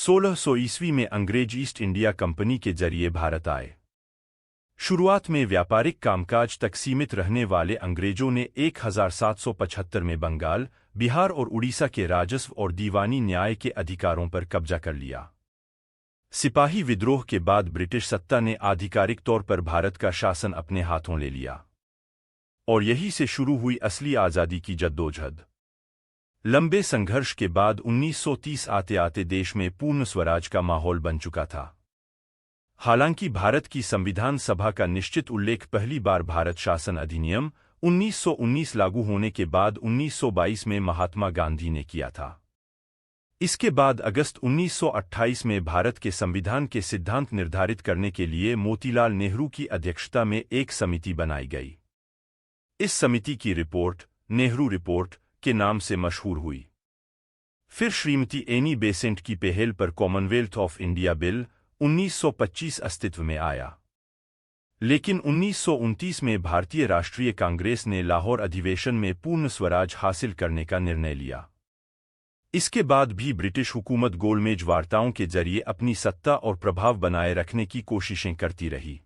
1600 ईस्वी में अंग्रेज ईस्ट इंडिया कंपनी के जरिए भारत आए। शुरुआत में व्यापारिक कामकाज तक सीमित रहने वाले अंग्रेजों ने 1775 में बंगाल, बिहार और उड़ीसा के राजस्व और दीवानी न्याय के अधिकारों पर कब्जा कर लिया। सिपाही विद्रोह के बाद ब्रिटिश सत्ता ने आधिकारिक तौर पर भारत का शासन अपने हाथों ले लिया और यहीं से शुरू हुई असली आज़ादी की जद्दोजहद। लंबे संघर्ष के बाद 1930 आते आते देश में पूर्ण स्वराज का माहौल बन चुका था। हालांकि भारत की संविधान सभा का निश्चित उल्लेख पहली बार भारत शासन अधिनियम 1919 लागू होने के बाद 1922 में महात्मा गांधी ने किया था। इसके बाद अगस्त 1928 में भारत के संविधान के सिद्धांत निर्धारित करने के लिए मोतीलाल नेहरू की अध्यक्षता में एक समिति बनाई गई। इस समिति की रिपोर्ट नेहरू रिपोर्ट के नाम से मशहूर हुई। फिर श्रीमती एनी बेसेंट की पहल पर कॉमनवेल्थ ऑफ इंडिया बिल 1925 अस्तित्व में आया। लेकिन 1929 में भारतीय राष्ट्रीय कांग्रेस ने लाहौर अधिवेशन में पूर्ण स्वराज हासिल करने का निर्णय लिया। इसके बाद भी ब्रिटिश हुकूमत गोलमेज वार्ताओं के जरिए अपनी सत्ता और प्रभाव बनाए रखने की कोशिशें करती रही।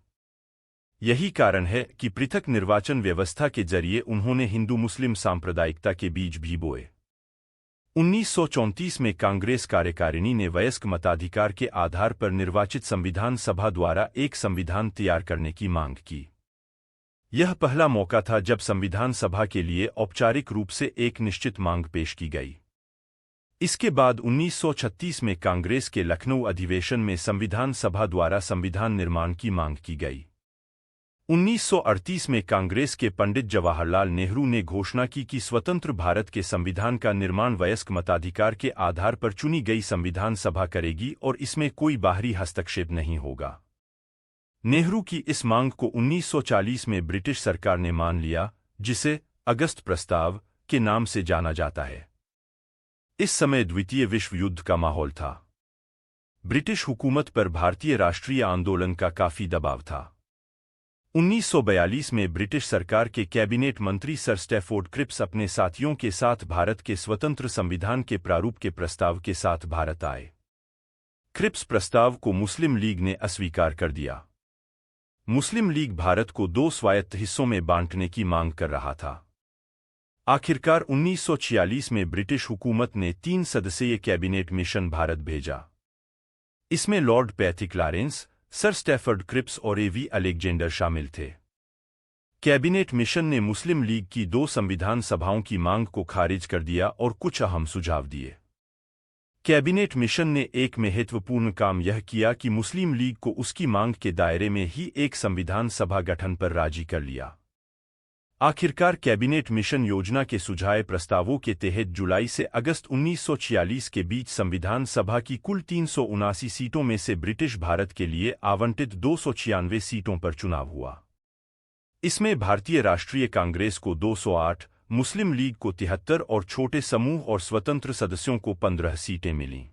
यही कारण है कि पृथक निर्वाचन व्यवस्था के जरिए उन्होंने हिंदू मुस्लिम सांप्रदायिकता के बीज भी बोए। 1934 में कांग्रेस कार्यकारिणी ने वयस्क मताधिकार के आधार पर निर्वाचित संविधान सभा द्वारा एक संविधान तैयार करने की मांग की। यह पहला मौका था जब संविधान सभा के लिए औपचारिक रूप से एक निश्चित मांग पेश की गई। इसके बाद 1936 में कांग्रेस के लखनऊ अधिवेशन में संविधान सभा द्वारा संविधान निर्माण की मांग की गई। 1938 में कांग्रेस के पंडित जवाहरलाल नेहरू ने घोषणा की कि स्वतंत्र भारत के संविधान का निर्माण वयस्क मताधिकार के आधार पर चुनी गई संविधान सभा करेगी और इसमें कोई बाहरी हस्तक्षेप नहीं होगा। नेहरू की इस मांग को 1940 में ब्रिटिश सरकार ने मान लिया, जिसे अगस्त प्रस्ताव के नाम से जाना जाता है। इस समय द्वितीय विश्व युद्ध का माहौल था। ब्रिटिश हुकूमत पर भारतीय राष्ट्रीय आंदोलन का काफी दबाव था। 1942 में ब्रिटिश सरकार के कैबिनेट मंत्री सर स्टैफोर्ड क्रिप्स अपने साथियों के साथ भारत के स्वतंत्र संविधान के प्रारूप के प्रस्ताव के साथ भारत आए। क्रिप्स प्रस्ताव को मुस्लिम लीग ने अस्वीकार कर दिया। मुस्लिम लीग भारत को 2 स्वायत्त हिस्सों में बांटने की मांग कर रहा था। आखिरकार 1946 में ब्रिटिश हुकूमत ने 3 सदस्यीय कैबिनेट मिशन भारत भेजा। इसमें Lord Pethick Lawrence, sir Stafford Cripps और एवी अलेक्जेंडर शामिल थे। कैबिनेट मिशन ने मुस्लिम लीग की 2 संविधान सभाओं की मांग को खारिज कर दिया और कुछ अहम सुझाव दिए। कैबिनेट मिशन ने एक महत्वपूर्ण काम यह किया कि मुस्लिम लीग को उसकी मांग के दायरे में ही एक संविधान सभा गठन पर राजी कर लिया। आखिरकार कैबिनेट मिशन योजना के सुझाए प्रस्तावों के तहत जुलाई से अगस्त 1946 के बीच संविधान सभा की कुल 379 सीटों में से ब्रिटिश भारत के लिए आवंटित 296 सीटों पर चुनाव हुआ। इसमें भारतीय राष्ट्रीय कांग्रेस को 208, मुस्लिम लीग को 73 और छोटे समूह और स्वतंत्र सदस्यों को 15 सीटें मिलीं।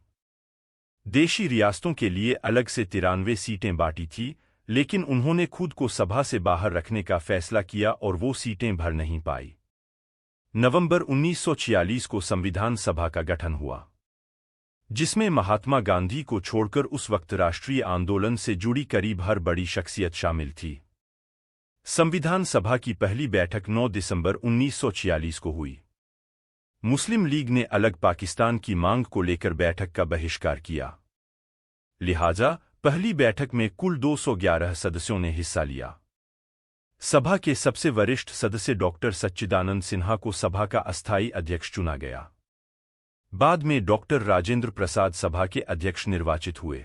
देशी रियासतों के लिए अलग से 93 सीटें बांटी थी, लेकिन उन्होंने खुद को सभा से बाहर रखने का फैसला किया और वो सीटें भर नहीं पाई। नवंबर 1946 को संविधान सभा का गठन हुआ, जिसमें महात्मा गांधी को छोड़कर उस वक्त राष्ट्रीय आंदोलन से जुड़ी करीब हर बड़ी शख्सियत शामिल थी। संविधान सभा की पहली बैठक 9 दिसंबर 1946 को हुई। मुस्लिम लीग ने अलग पाकिस्तान की मांग को लेकर बैठक का बहिष्कार किया। लिहाजा पहली बैठक में कुल 211 सदस्यों ने हिस्सा लिया। सभा के सबसे वरिष्ठ सदस्य डॉक्टर सच्चिदानंद सिन्हा को सभा का अस्थायी अध्यक्ष चुना गया। बाद में डॉक्टर राजेंद्र प्रसाद सभा के अध्यक्ष निर्वाचित हुए।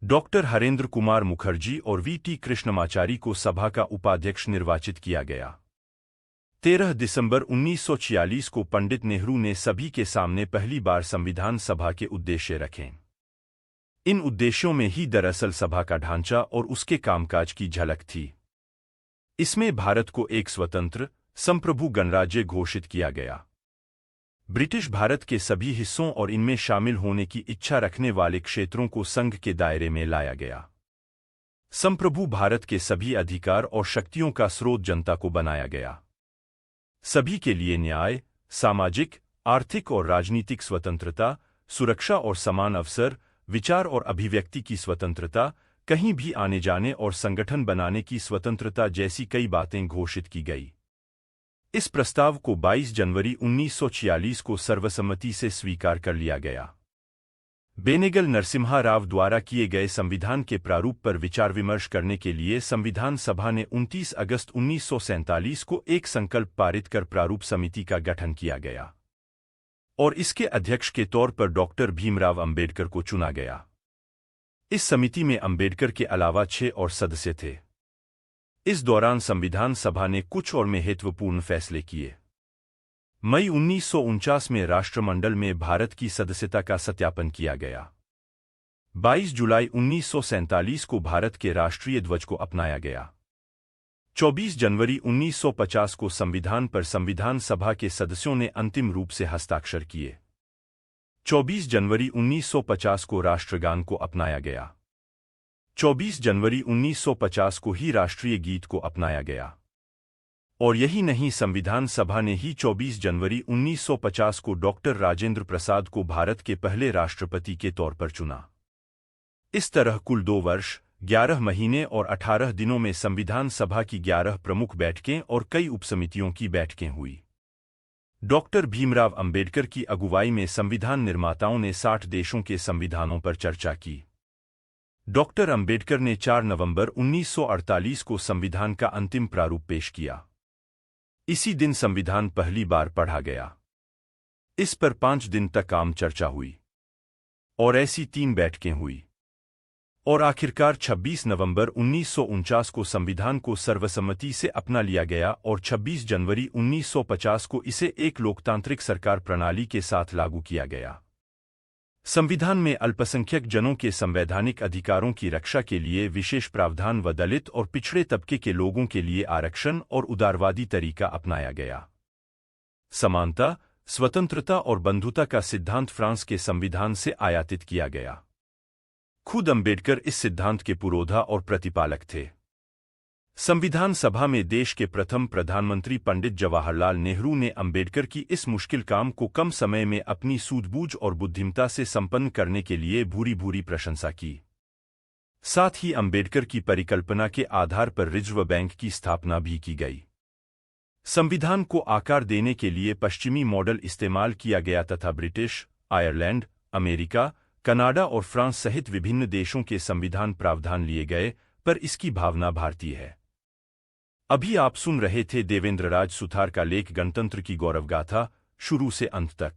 डॉक्टर हरेंद्र कुमार मुखर्जी और वी.टी. कृष्णमाचारी को सभा का उपाध्यक्ष निर्वाचित किया गया। 13 दिसंबर 1946 को पंडित नेहरू ने सभी के सामने पहली बार संविधान सभा के उद्देश्य रखे। इन उद्देश्यों में ही दरअसल सभा का ढांचा और उसके कामकाज की झलक थी। इसमें भारत को एक स्वतंत्र, संप्रभु गणराज्य घोषित किया गया। ब्रिटिश भारत के सभी हिस्सों और इनमें शामिल होने की इच्छा रखने वाले क्षेत्रों को संघ के दायरे में लाया गया। संप्रभु भारत के सभी अधिकार और शक्तियों का स्रोत जनता को बनाया गया। सभी के लिए न्याय, सामाजिक, आर्थिक और राजनीतिक स्वतंत्रता, सुरक्षा और समान अवसर, विचार और अभिव्यक्ति की स्वतंत्रता, कहीं भी आने जाने और संगठन बनाने की स्वतंत्रता जैसी कई बातें घोषित की गई। इस प्रस्ताव को 22 जनवरी 1946 को सर्वसम्मति से स्वीकार कर लिया गया। बेनेगल नरसिम्हा राव द्वारा किए गए संविधान के प्रारूप पर विचार विमर्श करने के लिए संविधान सभा ने 29 अगस्त 1947 को एक संकल्प पारित कर प्रारूप समिति का गठन किया गया और इसके अध्यक्ष के तौर पर डॉक्टर भीमराव अंबेडकर को चुना गया। इस समिति में अंबेडकर के अलावा 6 और सदस्य थे। इस दौरान संविधान सभा ने कुछ और महत्वपूर्ण फैसले किए। मई 1949 में राष्ट्रमंडल में भारत की सदस्यता का सत्यापन किया गया। 22 जुलाई 1947 को भारत के राष्ट्रीय ध्वज को अपनाया गया। 24 जनवरी 1950 को संविधान पर संविधान सभा के सदस्यों ने अंतिम रूप से हस्ताक्षर किए। 24 जनवरी 1950 को राष्ट्रगान को अपनाया गया। 24 जनवरी 1950 को ही राष्ट्रीय गीत को अपनाया गया। और यही नहीं, संविधान सभा ने ही 24 जनवरी 1950 को डॉक्टर राजेंद्र प्रसाद को भारत के पहले राष्ट्रपति के तौर पर चुना। इस तरह कुल 2 वर्ष, 11 महीने और 18 दिनों में संविधान सभा की 11 प्रमुख बैठकें और कई उपसमितियों की बैठकें हुई। डॉक्टर भीमराव अंबेडकर की अगुवाई में संविधान निर्माताओं ने 60 देशों के संविधानों पर चर्चा की। डॉक्टर अंबेडकर ने 4 नवंबर 1948 को संविधान का अंतिम प्रारूप पेश किया। इसी दिन संविधान पहली बार पढ़ा गया। इस पर 5 दिन तक आम चर्चा हुई और ऐसी 3 बैठकें हुई और आखिरकार 26 नवंबर 1949 को संविधान को सर्वसम्मति से अपना लिया गया और 26 जनवरी 1950 को इसे एक लोकतांत्रिक सरकार प्रणाली के साथ लागू किया गया। संविधान में अल्पसंख्यक जनों के संवैधानिक अधिकारों की रक्षा के लिए विशेष प्रावधान व दलित और पिछड़े तबके के लोगों के लिए आरक्षण और उदारवादी तरीका अपनाया गया। समानता, स्वतंत्रता और बंधुता का सिद्धांत फ्रांस के संविधान से आयातित किया गया। खुद अंबेडकर इस सिद्धांत के पुरोधा और प्रतिपालक थे। संविधान सभा में देश के प्रथम प्रधानमंत्री पंडित जवाहरलाल नेहरू ने अंबेडकर की इस मुश्किल काम को कम समय में अपनी सूझबूझ और बुद्धिमत्ता से संपन्न करने के लिए भूरी भूरी प्रशंसा की। साथ ही अंबेडकर की परिकल्पना के आधार पर रिजर्व बैंक की स्थापना भी की गई। संविधान को आकार देने के लिए पश्चिमी मॉडल इस्तेमाल किया गया तथा ब्रिटिश, आयरलैंड, अमेरिका, कनाडा और फ्रांस सहित विभिन्न देशों के संविधान प्रावधान लिए गए, पर इसकी भावना भारतीय है। अभी आप सुन रहे थे देवेंद्र राज सुथार का लेख गणतंत्र की गौरवगाथा, शुरू से अंत तक।